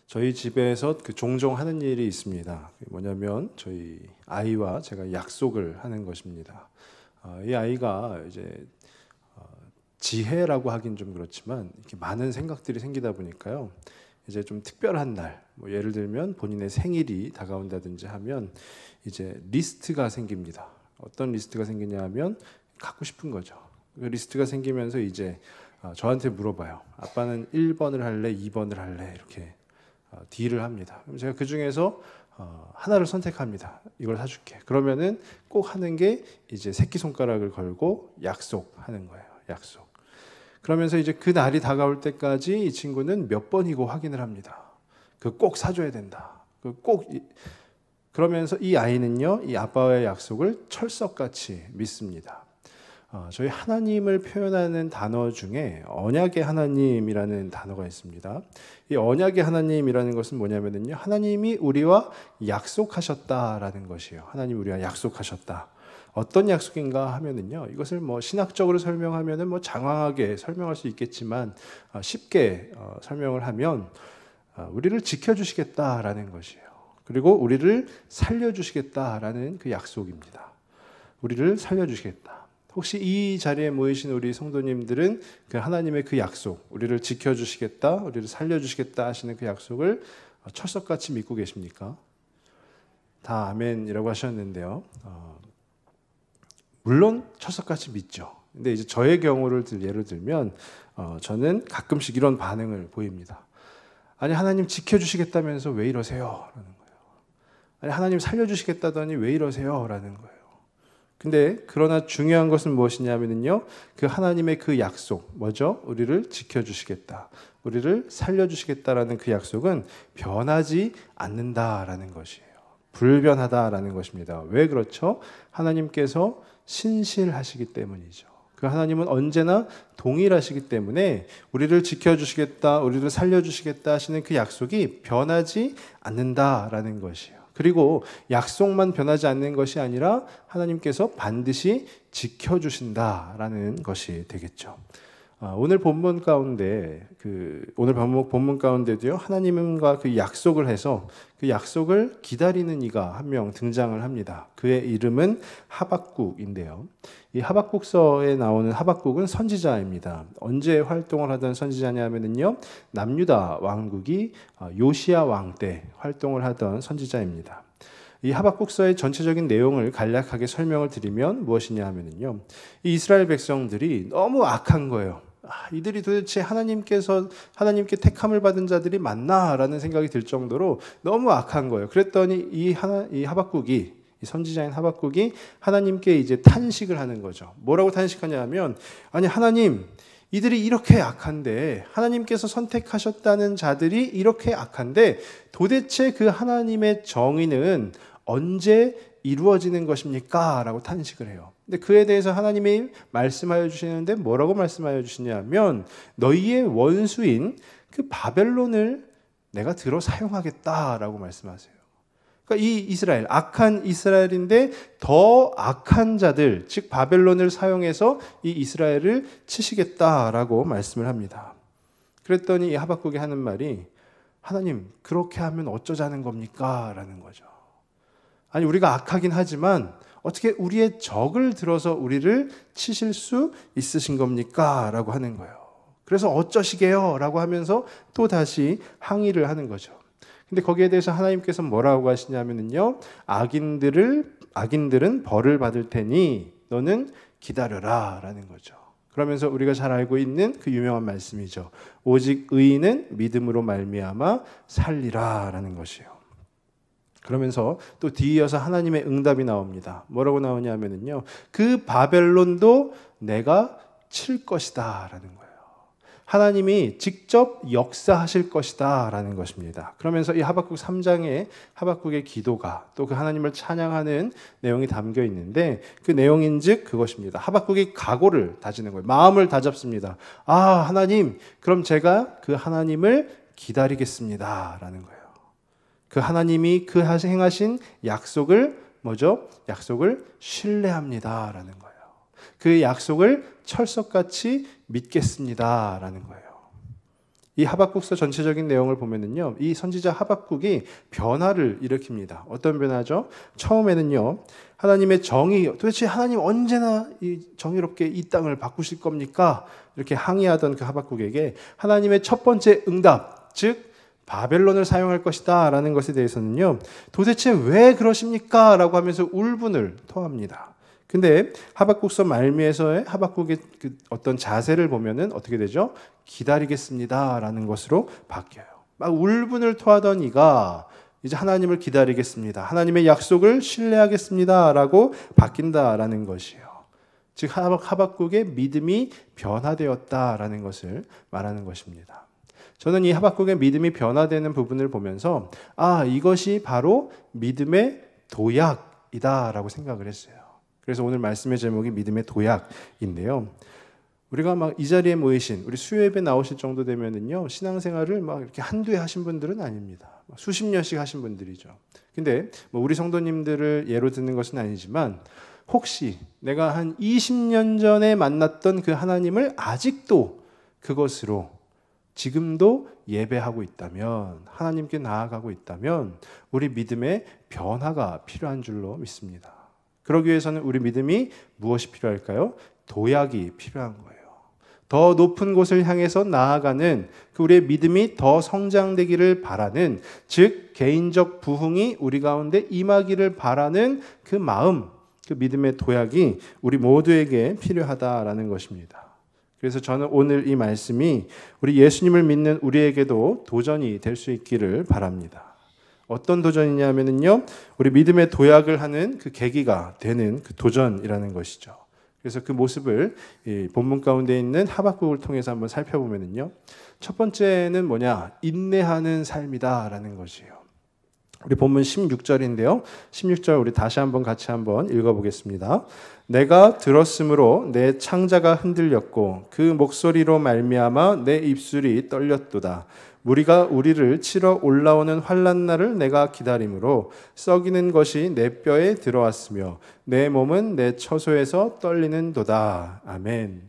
저희 집에서 종종 하는 일이 있습니다. 뭐냐면 저희 아이와 제가 약속을 하는 것입니다. 이 아이가 이제 지혜라고 하긴 좀 그렇지만 이렇게 많은 생각들이 생기다 보니까요. 이제 좀 특별한 날, 뭐 예를 들면 본인의 생일이 다가온다든지 하면 이제 리스트가 생깁니다. 어떤 리스트가 생기냐 하면 갖고 싶은 거죠. 그 리스트가 생기면서 이제 저한테 물어봐요. 아빠는 1번을 할래, 2번을 할래 이렇게 딜을 합니다. 그럼 제가 그 중에서 하나를 선택합니다. 이걸 사줄게. 그러면은 꼭 하는 게 이제 새끼손가락을 걸고 약속하는 거예요. 약속. 그러면서 이제 그 날이 다가올 때까지 이 친구는 몇 번이고 확인을 합니다. 그 꼭 사줘야 된다. 그러면서 이 아이는요, 이 아빠와의 약속을 철석같이 믿습니다. 저희 하나님을 표현하는 단어 중에 언약의 하나님이라는 단어가 있습니다. 이 언약의 하나님이라는 것은 뭐냐면요, 하나님이 우리와 약속하셨다라는 것이에요. 하나님 우리와 약속하셨다. 어떤 약속인가 하면은요, 이것을 뭐 신학적으로 설명하면은 뭐 장황하게 설명할 수 있겠지만 쉽게 설명을 하면 우리를 지켜주시겠다라는 것이에요. 그리고 우리를 살려주시겠다라는 그 약속입니다. 우리를 살려주시겠다. 혹시 이 자리에 모이신 우리 성도님들은 그 하나님의 그 약속, 우리를 지켜주시겠다, 우리를 살려주시겠다 하시는 그 약속을 철석같이 믿고 계십니까? 다 아멘이라고 하셨는데요. 물론 철석같이 믿죠. 근데 이제 저의 경우를 예를 들면 저는 가끔씩 이런 반응을 보입니다. 아니 하나님 지켜주시겠다면서 왜 이러세요? 라는 거예요. 아니 하나님 살려주시겠다더니 왜 이러세요? 라는 거예요. 근데 그러나 중요한 것은 무엇이냐면요, 그 하나님의 그 약속, 뭐죠? 우리를 지켜주시겠다, 우리를 살려주시겠다라는 그 약속은 변하지 않는다라는 것이에요. 불변하다라는 것입니다. 왜 그렇죠? 하나님께서 신실하시기 때문이죠. 그 하나님은 언제나 동일하시기 때문에 우리를 지켜주시겠다, 우리를 살려주시겠다 하시는 그 약속이 변하지 않는다라는 것이에요. 그리고 약속만 변하지 않는 것이 아니라 하나님께서 반드시 지켜주신다라는 것이 되겠죠. 오늘 본문 가운데 오늘 본문 가운데도요, 하나님과 그 약속을 해서 그 약속을 기다리는 이가 한 명 등장을 합니다. 그의 이름은 하박국인데요. 이 하박국서에 나오는 하박국은 선지자입니다. 언제 활동을 하던 선지자냐면요, 남유다 왕국이 요시야 왕 때 활동을 하던 선지자입니다. 이 하박국서의 전체적인 내용을 간략하게 설명을 드리면 무엇이냐 하면요, 이 이스라엘 백성들이 너무 악한 거예요. 이들이 도대체 하나님께 택함을 받은 자들이 맞나라는 생각이 들 정도로 너무 악한 거예요. 그랬더니 이 하박국이, 이 선지자인 하박국이 하나님께 이제 탄식을 하는 거죠. 뭐라고 탄식하냐면, 아니 하나님, 이들이 이렇게 악한데, 하나님께서 선택하셨다는 자들이 이렇게 악한데 도대체 그 하나님의 정의는 언제 이루어지는 것입니까? 라고 탄식을 해요. 근데 그에 대해서 하나님이 말씀하여 주시는데 뭐라고 말씀하여 주시냐면, 너희의 원수인 그 바벨론을 내가 들어 사용하겠다라고 말씀하세요. 그러니까 이 이스라엘, 악한 이스라엘인데 더 악한 자들, 즉 바벨론을 사용해서 이 이스라엘을 치시겠다라고 말씀을 합니다. 그랬더니 이 하박국이 하는 말이, 하나님 그렇게 하면 어쩌자는 겁니까? 라는 거죠. 아니 우리가 악하긴 하지만 어떻게 우리의 적을 들어서 우리를 치실 수 있으신 겁니까? 라고 하는 거예요. 그래서 어쩌시게요? 라고 하면서 또 다시 항의를 하는 거죠. 근데 거기에 대해서 하나님께서 뭐라고 하시냐면요, 악인들은 벌을 받을 테니 너는 기다려라 라는 거죠. 그러면서 우리가 잘 알고 있는 그 유명한 말씀이죠. 오직 의인은 믿음으로 말미암아 살리라 라는 것이에요. 그러면서 또 뒤이어서 하나님의 응답이 나옵니다. 뭐라고 나오냐면요, 그 바벨론도 내가 칠 것이다 라는 거예요. 하나님이 직접 역사하실 것이다 라는 것입니다. 그러면서 이 하박국 3장에 하박국의 기도가, 또 그 하나님을 찬양하는 내용이 담겨 있는데, 그 내용인즉 그것입니다. 하박국이 각오를 다지는 거예요. 마음을 다잡습니다. 하나님, 그럼 제가 그 하나님을 기다리겠습니다 라는 거예요. 그 하나님이 그 행하신 약속을 뭐죠? 약속을 신뢰합니다 라는 거예요. 그 약속을 철석같이 믿겠습니다 라는 거예요. 이 하박국서 전체적인 내용을 보면은요, 이 선지자 하박국이 변화를 일으킵니다. 어떤 변화죠? 처음에는요, 하나님의 정의, 도대체 하나님 언제나 이 정의롭게 이 땅을 바꾸실 겁니까? 이렇게 항의하던 그 하박국에게 하나님의 첫 번째 응답, 즉 바벨론을 사용할 것이다 라는 것에 대해서는요, 도대체 왜 그러십니까? 라고 하면서 울분을 토합니다. 근데 하박국서 말미에서의 하박국의 그 어떤 자세를 보면은 어떻게 되죠? 기다리겠습니다 라는 것으로 바뀌어요. 막 울분을 토하던 이가 이제 하나님을 기다리겠습니다, 하나님의 약속을 신뢰하겠습니다 라고 바뀐다라는 것이에요. 즉 하박국의 믿음이 변화되었다라는 것을 말하는 것입니다. 저는 이 하박국의 믿음이 변화되는 부분을 보면서 이것이 바로 믿음의 도약이다라고 생각을 했어요. 그래서 오늘 말씀의 제목이 믿음의 도약인데요. 우리가 막 이 자리에 모이신, 우리 수요예배 나오실 정도 되면은요, 신앙생활을 막 이렇게 한두 해 하신 분들은 아닙니다. 수십 년씩 하신 분들이죠. 근데 우리 성도님들을 예로 드는 것은 아니지만, 혹시 내가 한 20년 전에 만났던 그 하나님을 아직도 그것으로 지금도 예배하고 있다면, 하나님께 나아가고 있다면 우리 믿음의 변화가 필요한 줄로 믿습니다. 그러기 위해서는 우리 믿음이 무엇이 필요할까요? 도약이 필요한 거예요. 더 높은 곳을 향해서 나아가는 그 우리의 믿음이 더 성장되기를 바라는, 즉 개인적 부흥이 우리 가운데 임하기를 바라는 그 마음, 그 믿음의 도약이 우리 모두에게 필요하다라는 것입니다. 그래서 저는 오늘 이 말씀이 우리 예수님을 믿는 우리에게도 도전이 될 수 있기를 바랍니다. 어떤 도전이냐면요, 우리 믿음의 도약을 하는 그 계기가 되는 그 도전이라는 것이죠. 그래서 그 모습을 이 본문 가운데 있는 하박국을 통해서 한번 살펴보면요, 첫 번째는 뭐냐? 인내하는 삶이다라는 것이에요. 우리 본문 16절인데요. 16절 우리 다시 한번 같이 한번 읽어보겠습니다. 내가 들었으므로 내 창자가 흔들렸고 그 목소리로 말미암아 내 입술이 떨렸도다. 무리가 우리를 치러 올라오는 환난 날을 내가 기다림으로 썩이는 것이 내 뼈에 들어왔으며 내 몸은 내 처소에서 떨리는도다. 아멘.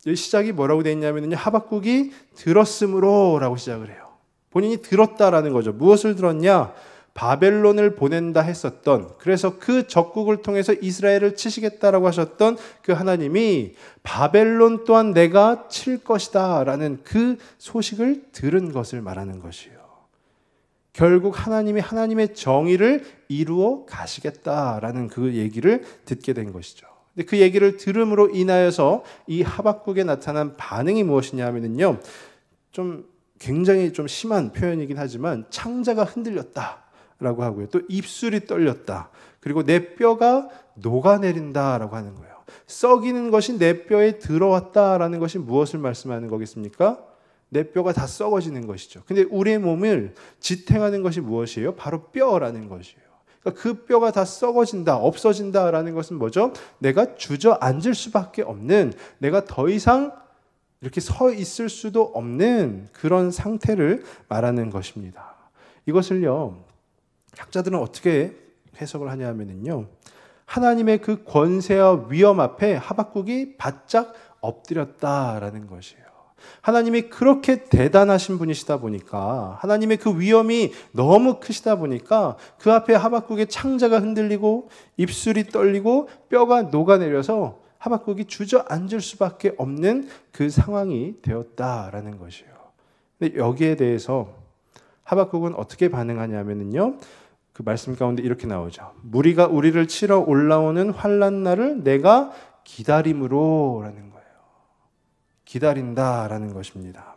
이 시작이 뭐라고 되어 있냐면요, 하박국이 들었으므로 라고 시작을 해요. 본인이 들었다라는 거죠. 무엇을 들었냐? 바벨론을 보낸다 했었던, 그래서 그 적국을 통해서 이스라엘을 치시겠다라고 하셨던 그 하나님이 바벨론 또한 내가 칠 것이다 라는 그 소식을 들은 것을 말하는 것이에요. 결국 하나님이 하나님의 정의를 이루어 가시겠다라는 그 얘기를 듣게 된 것이죠. 근데 그 얘기를 들음으로 인하여서 이 하박국에 나타난 반응이 무엇이냐 하면요, 좀 굉장히 좀 심한 표현이긴 하지만 창자가 흔들렸다 라고 하고요, 또 입술이 떨렸다, 그리고 내 뼈가 녹아내린다라고 하는 거예요. 썩이는 것이 내 뼈에 들어왔다라는 것이 무엇을 말씀하는 거겠습니까? 내 뼈가 다 썩어지는 것이죠. 근데 우리의 몸을 지탱하는 것이 무엇이에요? 바로 뼈라는 것이에요. 그러니까 그 뼈가 다 썩어진다, 없어진다라는 것은 뭐죠? 내가 주저앉을 수밖에 없는, 내가 더 이상 이렇게 서 있을 수도 없는 그런 상태를 말하는 것입니다. 이것을요, 학자들은 어떻게 해석을 하냐 하면요, 하나님의 그 권세와 위엄 앞에 하박국이 바짝 엎드렸다라는 것이에요. 하나님이 그렇게 대단하신 분이시다 보니까, 하나님의 그 위엄이 너무 크시다 보니까 그 앞에 하박국의 창자가 흔들리고 입술이 떨리고 뼈가 녹아내려서 하박국이 주저앉을 수밖에 없는 그 상황이 되었다라는 것이에요. 근데 여기에 대해서 하박국은 어떻게 반응하냐면요, 그 말씀 가운데 이렇게 나오죠. 무리가 우리를 치러 올라오는 환난 날을 내가 기다림으로라는 거예요. 기다린다라는 것입니다.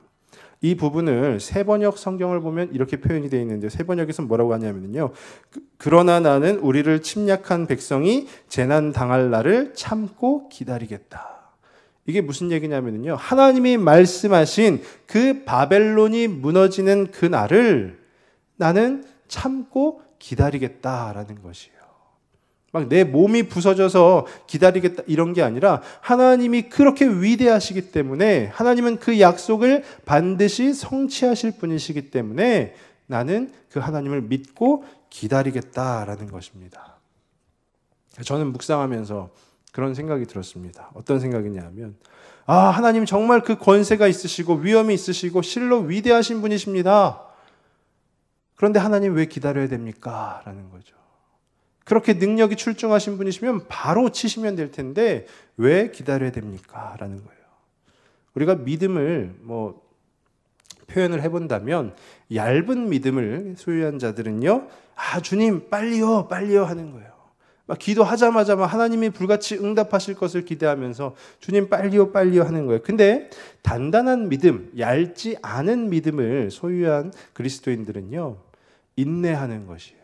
이 부분을 세번역 성경을 보면 이렇게 표현이 되어 있는데, 세번역에서 뭐라고 하냐면요, 그러나 나는 우리를 침략한 백성이 재난 당할 날을 참고 기다리겠다. 이게 무슨 얘기냐면요, 하나님이 말씀하신 그 바벨론이 무너지는 그 날을 나는 참고 기다리겠다라는 것이에요. 막 내 몸이 부서져서 기다리겠다 이런 게 아니라, 하나님이 그렇게 위대하시기 때문에, 하나님은 그 약속을 반드시 성취하실 분이시기 때문에 나는 그 하나님을 믿고 기다리겠다라는 것입니다. 저는 묵상하면서 그런 생각이 들었습니다. 어떤 생각이냐 하면, 하나님 정말 그 권세가 있으시고 위엄이 있으시고 실로 위대하신 분이십니다. 그런데 하나님 왜 기다려야 됩니까? 라는 거죠. 그렇게 능력이 출중하신 분이시면 바로 치시면 될 텐데 왜 기다려야 됩니까? 라는 거예요. 우리가 믿음을 표현을 해본다면 얇은 믿음을 소유한 자들은요, 주님 빨리요 빨리요 하는 거예요. 막 기도하자마자 하나님이 불같이 응답하실 것을 기대하면서 주님 빨리요 빨리요 하는 거예요. 근데 단단한 믿음, 얇지 않은 믿음을 소유한 그리스도인들은요, 인내하는 것이에요.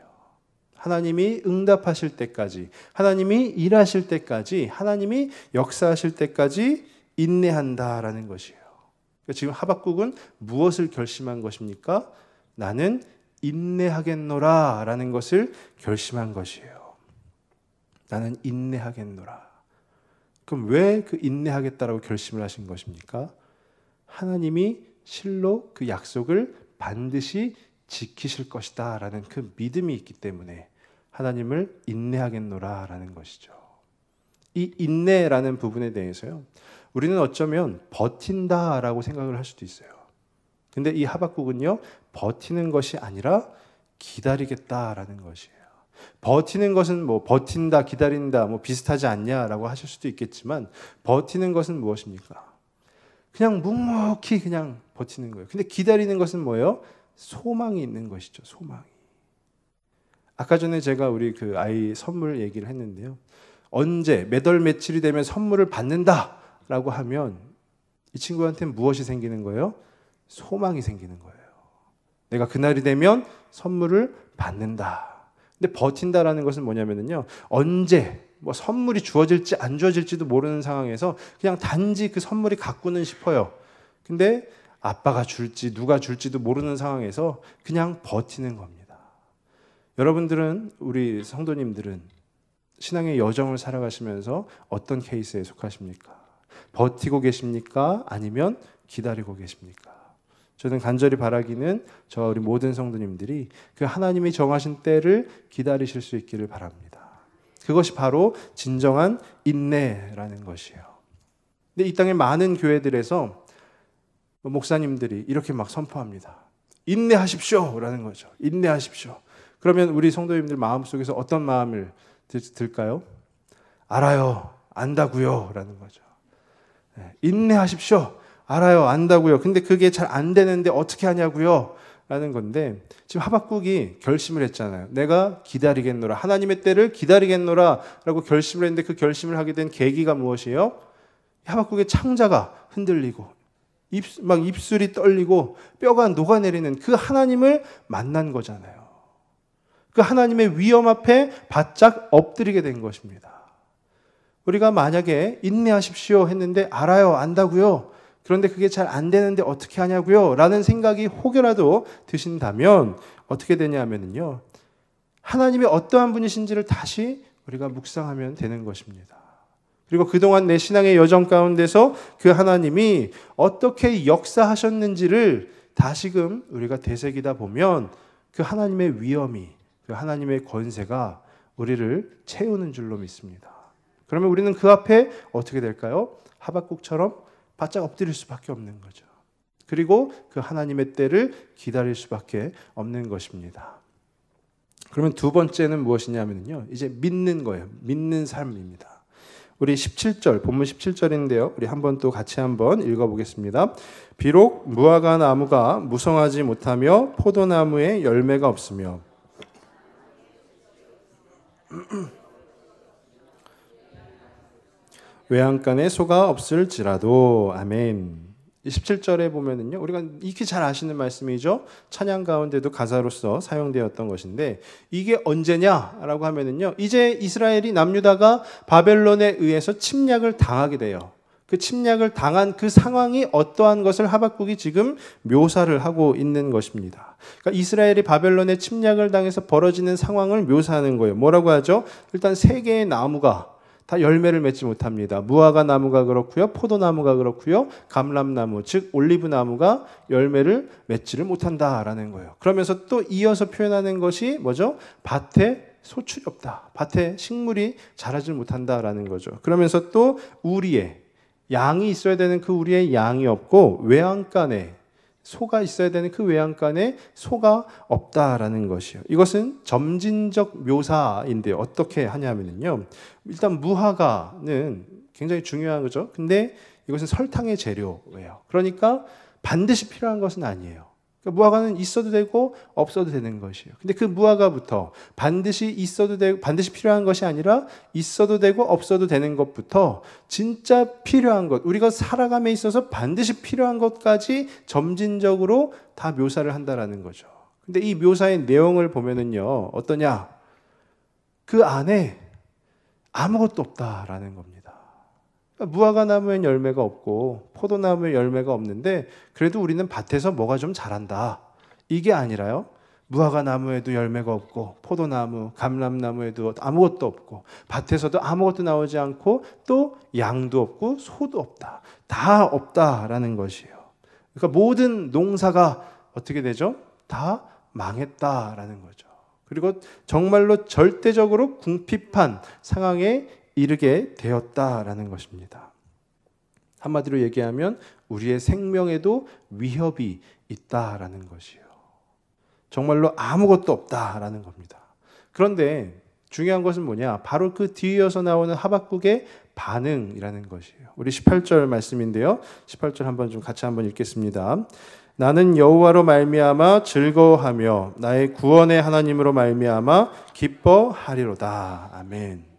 하나님이 응답하실 때까지, 하나님이 일하실 때까지, 하나님이 역사하실 때까지 인내한다라는 것이에요. 지금 하박국은 무엇을 결심한 것입니까? 나는 인내하겠노라 라는 것을 결심한 것이에요. 나는 인내하겠노라. 그럼 왜 그 인내하겠다라고 결심을 하신 것입니까? 하나님이 실로 그 약속을 반드시 지키실 것이다 라는 그 믿음이 있기 때문에 하나님을 인내하겠노라 라는 것이죠. 이 인내라는 부분에 대해서요, 우리는 어쩌면 버틴다라고 생각을 할 수도 있어요. 근데 이 하박국은요, 버티는 것이 아니라 기다리겠다라는 것이에요. 버티는 것은 버틴다, 기다린다, 비슷하지 않냐라고 하실 수도 있겠지만, 버티는 것은 무엇입니까? 그냥 묵묵히 그냥 버티는 거예요. 근데 기다리는 것은 뭐예요? 소망이 있는 것이죠, 소망이. 아까 전에 제가 우리 그 아이 선물 얘기를 했는데요. 언제, 몇 월 며칠이 되면 선물을 받는다라고 하면 이 친구한테는 무엇이 생기는 거예요? 소망이 생기는 거예요. 내가 그날이 되면 선물을 받는다. 근데 버틴다라는 것은 뭐냐면요, 언제 선물이 주어질지 안 주어질지도 모르는 상황에서 그냥 단지 그 선물이 갖고는 싶어요. 근데 아빠가 줄지 누가 줄지도 모르는 상황에서 그냥 버티는 겁니다. 여러분들은, 우리 성도님들은 신앙의 여정을 살아가시면서 어떤 케이스에 속하십니까? 버티고 계십니까? 아니면 기다리고 계십니까? 저는 간절히 바라기는 우리 모든 성도님들이 그 하나님이 정하신 때를 기다리실 수 있기를 바랍니다. 그것이 바로 진정한 인내라는 것이에요. 근데 이 땅의 많은 교회들에서 목사님들이 이렇게 막 선포합니다. 인내하십시오 라는 거죠. 인내하십시오. 그러면 우리 성도님들 마음속에서 어떤 마음을 들까요? 알아요, 안다고요 라는 거죠. 인내하십시오. 알아요, 안다고요. 근데 그게 잘 안 되는데 어떻게 하냐고요? 라는 건데, 지금 하박국이 결심을 했잖아요. 내가 기다리겠노라. 하나님의 때를 기다리겠노라 라고 결심을 했는데, 그 결심을 하게 된 계기가 무엇이에요? 하박국의 창자가 흔들리고 입술이 떨리고 뼈가 녹아내리는 그 하나님을 만난 거잖아요. 그 하나님의 위엄 앞에 바짝 엎드리게 된 것입니다. 우리가 만약에 인내하십시오 했는데 알아요, 안다고요. 그런데 그게 잘 안 되는데 어떻게 하냐고요? 라는 생각이 혹여라도 드신다면 어떻게 되냐면요, 하나님이 어떠한 분이신지를 다시 우리가 묵상하면 되는 것입니다. 그리고 그동안 내 신앙의 여정 가운데서 그 하나님이 어떻게 역사하셨는지를 다시금 우리가 되새기다 보면 그 하나님의 위엄이, 그 하나님의 권세가 우리를 채우는 줄로 믿습니다. 그러면 우리는 그 앞에 어떻게 될까요? 하박국처럼 바짝 엎드릴 수밖에 없는 거죠. 그리고 그 하나님의 때를 기다릴 수밖에 없는 것입니다. 그러면 두 번째는 무엇이냐면요, 이제 믿는 거예요. 믿는 삶입니다. 우리 17절, 본문 17절인데요. 우리 한번 또 같이 한번 읽어보겠습니다. 비록 무화과 나무가 무성하지 못하며 포도나무에 열매가 없으며 외양간에 소가 없을지라도. 아멘. 17절에 보면은요, 우리가 익히 잘 아시는 말씀이죠. 찬양 가운데도 가사로서 사용되었던 것인데, 이게 언제냐라고 하면은요, 이제 이스라엘이 남유다가 바벨론에 의해서 침략을 당하게 돼요. 그 침략을 당한 그 상황이 어떠한 것을 하박국이 지금 묘사를 하고 있는 것입니다. 그러니까 이스라엘이 바벨론에 침략을 당해서 벌어지는 상황을 묘사하는 거예요. 뭐라고 하죠? 일단 세 개의 나무가 다 열매를 맺지 못합니다. 무화과 나무가 그렇고요, 포도나무가 그렇고요, 감람나무, 즉 올리브나무가 열매를 맺지를 못한다라는 거예요. 그러면서 또 이어서 표현하는 것이 뭐죠? 밭에 소출이 없다. 밭에 식물이 자라지 못한다라는 거죠. 그러면서 또 우리에, 양이 있어야 되는 그 우리의 양이 없고 외양간에 소가 있어야 되는 그 외양간에 소가 없다라는 것이요. 이것은 점진적 묘사인데요. 어떻게 하냐면요. 일단 무화과는 굉장히 중요한 거죠. 근데 이것은 설탕의 재료예요. 그러니까 반드시 필요한 것은 아니에요. 그러니까 무화과는 있어도 되고 없어도 되는 것이에요. 근데 그 무화과부터 반드시 있어도 되고 반드시 필요한 것이 아니라 있어도 되고 없어도 되는 것부터 진짜 필요한 것, 우리가 살아감에 있어서 반드시 필요한 것까지 점진적으로 다 묘사를 한다라는 거죠. 근데 이 묘사의 내용을 보면은요, 어떠냐? 그 안에 아무것도 없다라는 겁니다. 무화과 나무엔 열매가 없고 포도나무에 열매가 없는데 그래도 우리는 밭에서 뭐가 좀 자란다. 이게 아니라요. 무화과 나무에도 열매가 없고 포도나무, 감람나무에도 아무것도 없고 밭에서도 아무것도 나오지 않고 또 양도 없고 소도 없다. 다 없다라는 것이에요. 그러니까 모든 농사가 어떻게 되죠? 다 망했다라는 거죠. 그리고 정말로 절대적으로 궁핍한 상황에 이르게 되었다라는 것입니다. 한마디로 얘기하면 우리의 생명에도 위협이 있다라는 것이요. 정말로 아무것도 없다라는 겁니다. 그런데 중요한 것은 뭐냐? 바로 그 뒤이어서 나오는 하박국의 반응이라는 것이에요. 우리 18절 말씀인데요. 18절 한번 좀 같이 한번 읽겠습니다. 나는 여호와로 말미암아 즐거워하며 나의 구원의 하나님으로 말미암아 기뻐하리로다. 아멘.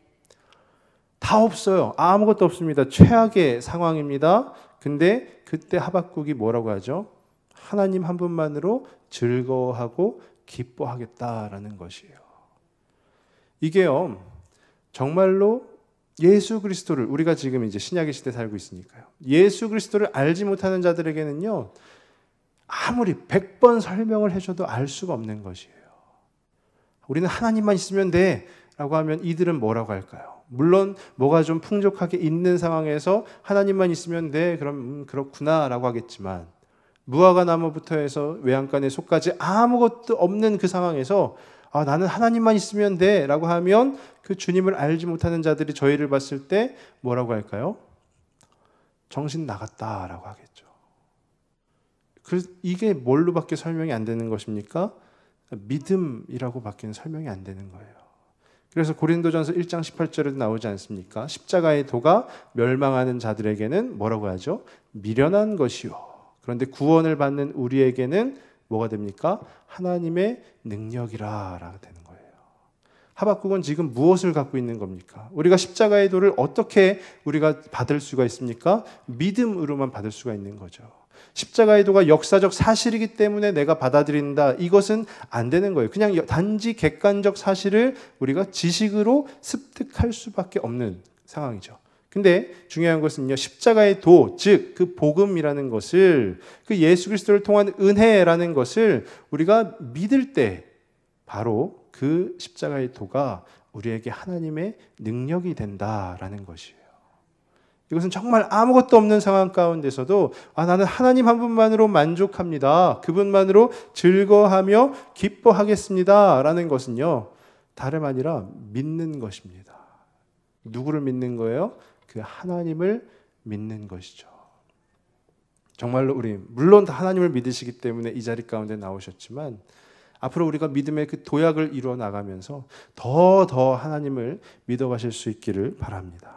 다 없어요. 아무것도 없습니다. 최악의 상황입니다. 근데 그때 하박국이 뭐라고 하죠? 하나님 한 분만으로 즐거워하고 기뻐하겠다라는 것이에요. 이게요, 정말로 예수 그리스도를, 우리가 지금 이제 신약의 시대에 살고 있으니까요. 예수 그리스도를 알지 못하는 자들에게는요, 아무리 100번 설명을 해줘도 알 수가 없는 것이에요. 우리는 하나님만 있으면 돼 라고 하면 이들은 뭐라고 할까요? 물론 뭐가 좀 풍족하게 있는 상황에서 하나님만 있으면 돼, 그럼 그렇구나 라고 하겠지만 무화과 나무부터 해서 외양간의 속까지 아무것도 없는 그 상황에서 나는 하나님만 있으면 돼 라고 하면 그 주님을 알지 못하는 자들이 저희를 봤을 때 뭐라고 할까요? 정신 나갔다라고 하겠죠. 이게 뭘로밖에 설명이 안 되는 것입니까? 믿음이라고 밖에는 설명이 안 되는 거예요. 그래서 고린도전서 1장 18절에도 나오지 않습니까? 십자가의 도가 멸망하는 자들에게는 뭐라고 하죠? 미련한 것이요. 그런데 구원을 받는 우리에게는 뭐가 됩니까? 하나님의 능력이라가 되는 거예요. 하박국은 지금 무엇을 갖고 있는 겁니까? 우리가 십자가의 도를 어떻게 우리가 받을 수가 있습니까? 믿음으로만 받을 수가 있는 거죠. 십자가의 도가 역사적 사실이기 때문에 내가 받아들인다. 이것은 안 되는 거예요. 그냥 단지 객관적 사실을 우리가 지식으로 습득할 수밖에 없는 상황이죠. 근데 중요한 것은요, 십자가의 도, 즉 그 복음이라는 것을, 그 예수 그리스도를 통한 은혜라는 것을 우리가 믿을 때 바로 그 십자가의 도가 우리에게 하나님의 능력이 된다라는 것이에요. 이것은 정말 아무것도 없는 상황 가운데서도 나는 하나님 한 분만으로 만족합니다. 그분만으로 즐거워하며 기뻐하겠습니다. 라는 것은요, 다름 아니라 믿는 것입니다. 누구를 믿는 거예요? 그 하나님을 믿는 것이죠. 정말로 우리 물론 다 하나님을 믿으시기 때문에 이 자리 가운데 나오셨지만 앞으로 우리가 믿음의 그 도약을 이루어 나가면서 더 하나님을 믿어가실 수 있기를 바랍니다.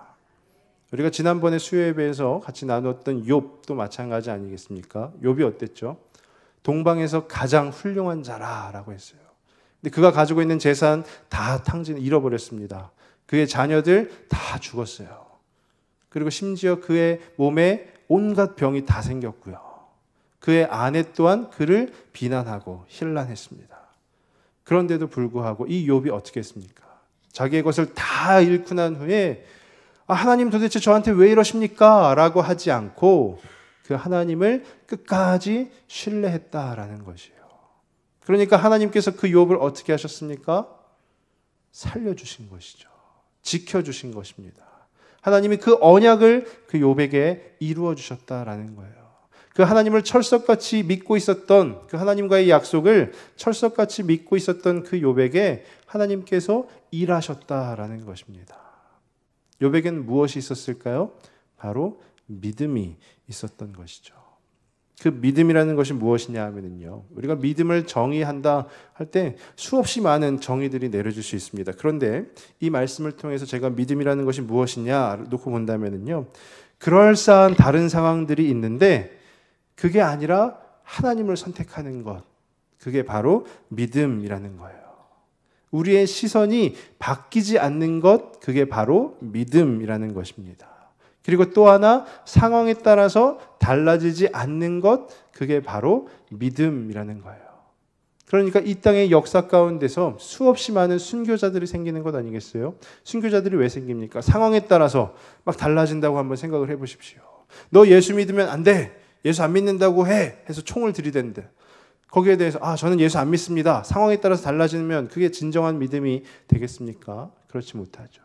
우리가 지난번에 수요예배에서 같이 나눴던 욥도 마찬가지 아니겠습니까? 욥이 어땠죠? 동방에서 가장 훌륭한 자라라고 했어요. 근데 그가 가지고 있는 재산 다 잃어버렸습니다. 그의 자녀들 다 죽었어요. 그리고 심지어 그의 몸에 온갖 병이 다 생겼고요. 그의 아내 또한 그를 비난하고 힐난했습니다. 그런데도 불구하고 이 욥이 어떻게 했습니까? 자기의 것을 다 잃고 난 후에 하나님 도대체 저한테 왜 이러십니까? 라고 하지 않고 그 하나님을 끝까지 신뢰했다라는 것이에요. 그러니까 하나님께서 그 욥을 어떻게 하셨습니까? 살려주신 것이죠. 지켜주신 것입니다. 하나님이 그 언약을 그 욥에게 이루어 주셨다라는 거예요. 그 하나님을 철석같이 믿고 있었던, 그 하나님과의 약속을 철석같이 믿고 있었던 그 욥에게 하나님께서 일하셨다라는 것입니다. 욥에게는 무엇이 있었을까요? 바로 믿음이 있었던 것이죠. 그 믿음이라는 것이 무엇이냐 하면요, 우리가 믿음을 정의한다 할 때 수없이 많은 정의들이 내려질 수 있습니다. 그런데 이 말씀을 통해서 제가 믿음이라는 것이 무엇이냐 놓고 본다면요, 그럴싸한 다른 상황들이 있는데 그게 아니라 하나님을 선택하는 것, 그게 바로 믿음이라는 거예요. 우리의 시선이 바뀌지 않는 것, 그게 바로 믿음이라는 것입니다. 그리고 또 하나, 상황에 따라서 달라지지 않는 것, 그게 바로 믿음이라는 거예요. 그러니까 이 땅의 역사 가운데서 수없이 많은 순교자들이 생기는 것 아니겠어요? 순교자들이 왜 생깁니까? 상황에 따라서 막 달라진다고 한번 생각을 해보십시오. 너 예수 믿으면 안 돼. 예수 안 믿는다고 해. 해서 총을 들이댄대. 거기에 대해서 저는 예수 안 믿습니다. 상황에 따라서 달라지면 그게 진정한 믿음이 되겠습니까? 그렇지 못하죠.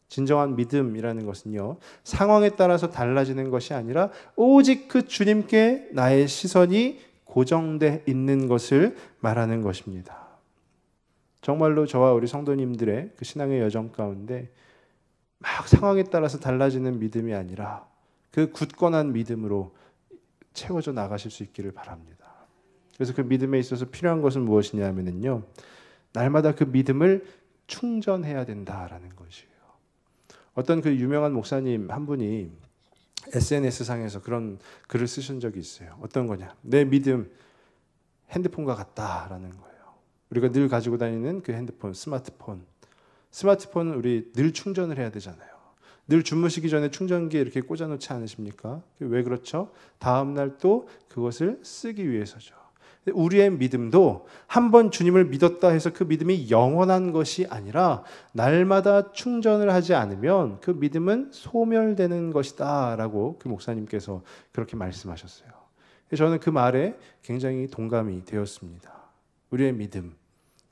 진정한 믿음이라는 것은요, 상황에 따라서 달라지는 것이 아니라 오직 그 주님께 나의 시선이 고정돼 있는 것을 말하는 것입니다. 정말로 저와 우리 성도님들의 그 신앙의 여정 가운데 막 상황에 따라서 달라지는 믿음이 아니라 그 굳건한 믿음으로 채워져 나가실 수 있기를 바랍니다. 그래서 그 믿음에 있어서 필요한 것은 무엇이냐 하면요, 날마다 그 믿음을 충전해야 된다라는 것이에요. 어떤 그 유명한 목사님 한 분이 SNS상에서 그런 글을 쓰신 적이 있어요. 어떤 거냐? 내 믿음 핸드폰과 같다라는 거예요. 우리가 늘 가지고 다니는 그 핸드폰, 스마트폰은 우리 늘 충전을 해야 되잖아요. 늘 주무시기 전에 충전기에 이렇게 꽂아놓지 않으십니까? 왜 그렇죠? 다음 날 또 그것을 쓰기 위해서죠. 우리의 믿음도 한번 주님을 믿었다 해서 그 믿음이 영원한 것이 아니라 날마다 충전을 하지 않으면 그 믿음은 소멸되는 것이다 라고 그 목사님께서 그렇게 말씀하셨어요. 저는 그 말에 굉장히 동감이 되었습니다. 우리의 믿음,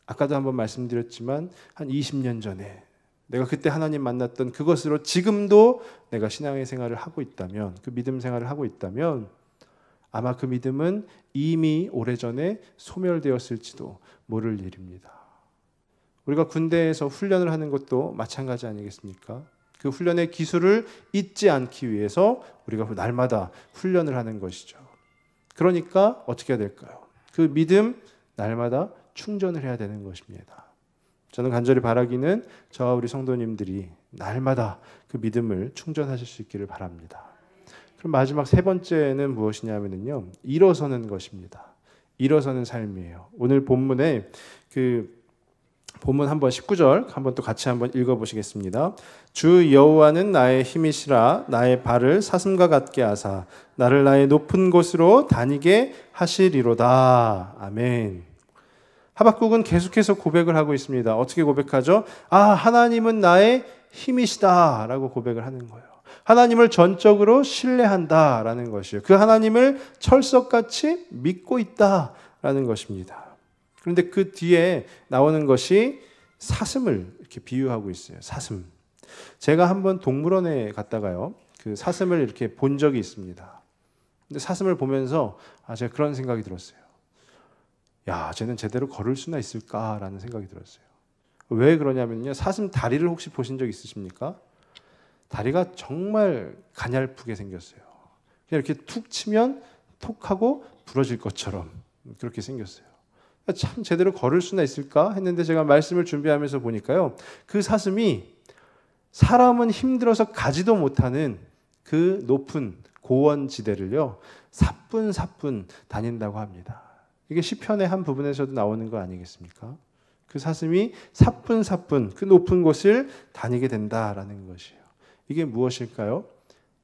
아까도 한번 말씀드렸지만 한 20년 전에 내가 그때 하나님 만났던 그것으로 지금도 내가 신앙의 생활을 하고 있다면, 그 믿음 생활을 하고 있다면 아마 그 믿음은 이미 오래전에 소멸되었을지도 모를 일입니다. 우리가 군대에서 훈련을 하는 것도 마찬가지 아니겠습니까? 그 훈련의 기술을 잊지 않기 위해서 우리가 날마다 훈련을 하는 것이죠. 그러니까 어떻게 해야 될까요? 그 믿음 날마다 충전을 해야 되는 것입니다. 저는 간절히 바라기는 저와 우리 성도님들이 날마다 그 믿음을 충전하실 수 있기를 바랍니다. 그럼 마지막 세 번째는 무엇이냐면요, 일어서는 것입니다. 일어서는 삶이에요. 오늘 본문에 그 본문 한번 19절 한번 또 같이 한번 읽어보시겠습니다. 주 여호와는 나의 힘이시라 나의 발을 사슴과 같게 하사 나를 나의 높은 곳으로 다니게 하시리로다. 아멘. 하박국은 계속해서 고백을 하고 있습니다. 어떻게 고백하죠? 하나님은 나의 힘이시다 라고 고백을 하는 거예요. 하나님을 전적으로 신뢰한다라는 것이에요. 그 하나님을 철석같이 믿고 있다라는 것입니다. 그런데 그 뒤에 나오는 것이 사슴을 이렇게 비유하고 있어요. 사슴. 제가 한번 동물원에 갔다가요, 그 사슴을 이렇게 본 적이 있습니다. 근데 사슴을 보면서 제가 그런 생각이 들었어요. 야, 쟤는 제대로 걸을 수나 있을까라는 생각이 들었어요. 왜 그러냐면요, 사슴 다리를 혹시 보신 적 있으십니까? 다리가 정말 가냘프게 생겼어요. 그냥 이렇게 툭 치면 톡 하고 부러질 것처럼 그렇게 생겼어요. 참 제대로 걸을 수나 있을까 했는데 제가 말씀을 준비하면서 보니까요, 그 사슴이 사람은 힘들어서 가지도 못하는 그 높은 고원지대를요 사뿐사뿐 다닌다고 합니다. 이게 시편의 한 부분에서도 나오는 거 아니겠습니까? 그 사슴이 사뿐사뿐 그 높은 곳을 다니게 된다라는 것이에요. 이게 무엇일까요?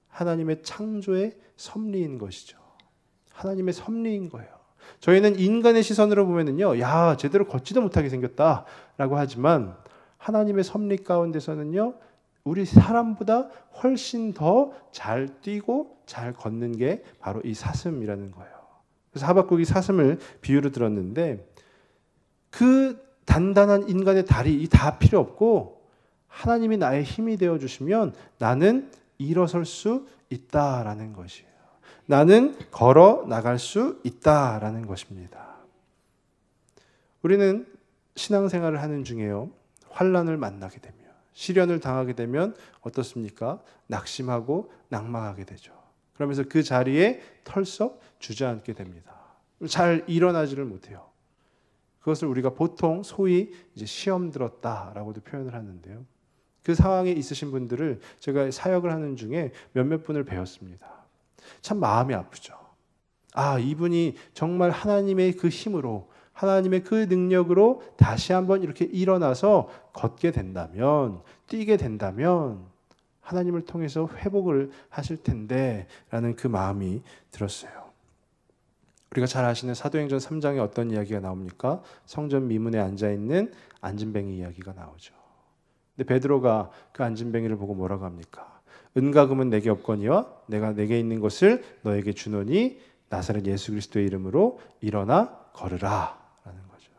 하나님의 창조의 섭리인 것이죠. 하나님의 섭리인 거예요. 저희는 인간의 시선으로 보면은요, 야, 제대로 걷지도 못하게 생겼다라고 하지만 하나님의 섭리 가운데서는요, 우리 사람보다 훨씬 더 잘 뛰고 잘 걷는 게 바로 이 사슴이라는 거예요. 그래서 하박국이 사슴을 비유로 들었는데 그 단단한 인간의 다리 이 다 필요 없고 하나님이 나의 힘이 되어주시면 나는 일어설 수 있다라는 것이에요. 나는 걸어 나갈 수 있다라는 것입니다. 우리는 신앙생활을 하는 중에요, 환난을 만나게 되며 시련을 당하게 되면 어떻습니까? 낙심하고 낙망하게 되죠. 그러면서 그 자리에 털썩 주저앉게 됩니다. 잘 일어나지를 못해요. 그것을 우리가 보통 소위 이제 시험 들었다라고도 표현을 하는데요. 그 상황에 있으신 분들을 제가 사역을 하는 중에 몇몇 분을 배웠습니다. 참 마음이 아프죠. 아, 이분이 정말 하나님의 그 힘으로, 하나님의 그 능력으로 다시 한번 이렇게 일어나서 걷게 된다면, 뛰게 된다면 하나님을 통해서 회복을 하실 텐데 라는 그 마음이 들었어요. 우리가 잘 아시는 사도행전 3장에 어떤 이야기가 나옵니까? 성전 미문에 앉아있는 안진뱅이 이야기가 나오죠. 근데 베드로가 그 안진뱅이를 보고 뭐라고 합니까? 은과 금은 내게 없거니와 내가 내게 있는 것을 너에게 주노니 나사렛 예수 그리스도의 이름으로 일어나 걸으라 라는 거죠.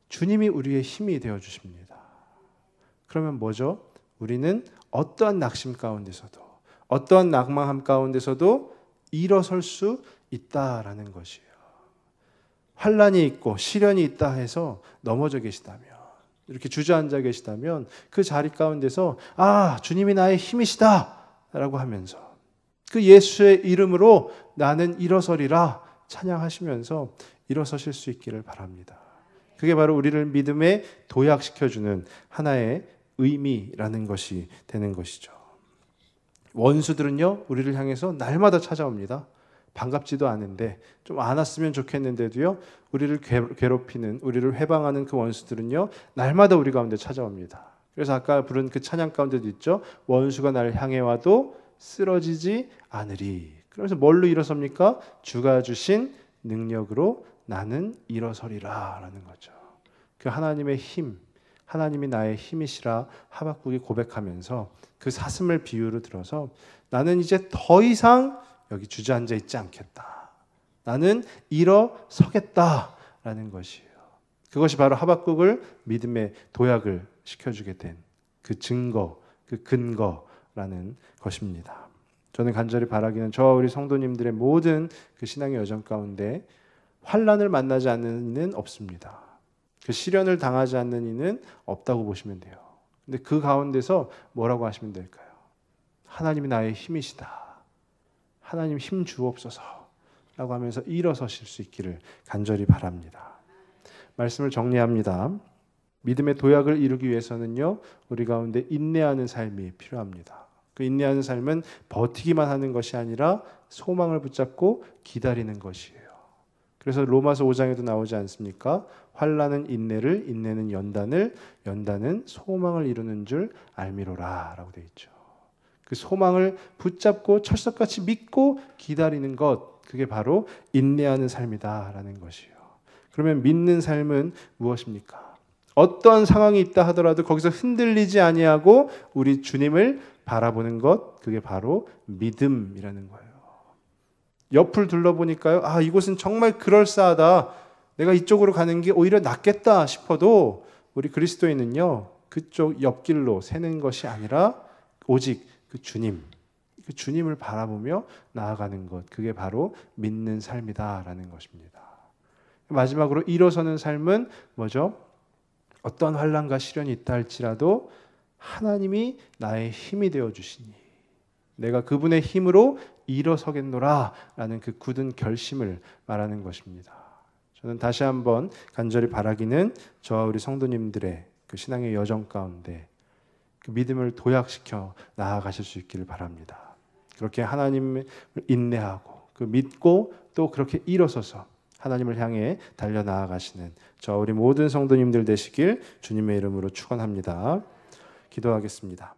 주님이 우리의 힘이 되어 주십니다. 그러면 뭐죠? 우리는 어떠한 낙심 가운데서도, 어떠한 낙망함 가운데서도 일어설 수 있다라는 것이에요. 환난이 있고 시련이 있다 해서 넘어져 계시다면, 이렇게 주저앉아 계시다면 그 자리 가운데서 아, 주님이 나의 힘이시다 라고 하면서 그 예수의 이름으로 나는 일어서리라 찬양하시면서 일어서실 수 있기를 바랍니다. 그게 바로 우리를 믿음에 도약시켜주는 하나의 의미라는 것이 되는 것이죠. 원수들은요, 우리를 향해서 날마다 찾아옵니다. 반갑지도 않은데 좀 안 왔으면 좋겠는데도요, 우리를 괴롭히는, 우리를 회방하는 그 원수들은요, 날마다 우리 가운데 찾아옵니다. 그래서 아까 부른 그 찬양 가운데도 있죠. 원수가 나를 향해 와도 쓰러지지 않으리. 그래서 뭘로 일어섭니까? 주가 주신 능력으로 나는 일어서리라 라는 거죠. 그 하나님의 힘, 하나님이 나의 힘이시라 하박국이 고백하면서 그 사슴을 비유로 들어서 나는 이제 더 이상 여기 주저앉아 있지 않겠다. 나는 일어서겠다라는 것이에요. 그것이 바로 하박국을 믿음의 도약을 시켜주게 된 그 증거, 그 근거라는 것입니다. 저는 간절히 바라기는 저와 우리 성도님들의 모든 그 신앙의 여정 가운데 환난을 만나지 않는 이는 없습니다. 그 시련을 당하지 않는 이는 없다고 보시면 돼요. 근데 그 가운데서 뭐라고 하시면 될까요? 하나님이 나의 힘이시다. 하나님 힘 주옵소서 라고 하면서 일어서실 수 있기를 간절히 바랍니다. 말씀을 정리합니다. 믿음의 도약을 이루기 위해서는요, 우리 가운데 인내하는 삶이 필요합니다. 그 인내하는 삶은 버티기만 하는 것이 아니라 소망을 붙잡고 기다리는 것이에요. 그래서 로마서 5장에도 나오지 않습니까? 환난은 인내를, 인내는 연단을, 연단은 소망을 이루는 줄 알미로라 라고 되어 있죠. 그 소망을 붙잡고 철석같이 믿고 기다리는 것, 그게 바로 인내하는 삶이다라는 것이에요. 그러면 믿는 삶은 무엇입니까? 어떠한 상황이 있다 하더라도 거기서 흔들리지 아니하고 우리 주님을 바라보는 것, 그게 바로 믿음이라는 거예요. 옆을 둘러보니까요, 아, 이곳은 정말 그럴싸하다. 내가 이쪽으로 가는 게 오히려 낫겠다 싶어도 우리 그리스도인은요, 그쪽 옆길로 새는 것이 아니라 오직 그 주님, 그 주님을 바라보며 나아가는 것, 그게 바로 믿는 삶이다라는 것입니다. 마지막으로 일어서는 삶은 뭐죠? 어떤 환난과 시련이 있다 할지라도 하나님이 나의 힘이 되어 주시니 내가 그분의 힘으로 일어서겠노라 라는 그 굳은 결심을 말하는 것입니다. 저는 다시 한번 간절히 바라기는 저와 우리 성도님들의 그 신앙의 여정 가운데 그 믿음을 도약시켜 나아가실 수 있기를 바랍니다. 그렇게 하나님을 인내하고 그 믿고 또 그렇게 일어서서 하나님을 향해 달려나아가시는 저와 우리 모든 성도님들 되시길 주님의 이름으로 축원합니다. 기도하겠습니다.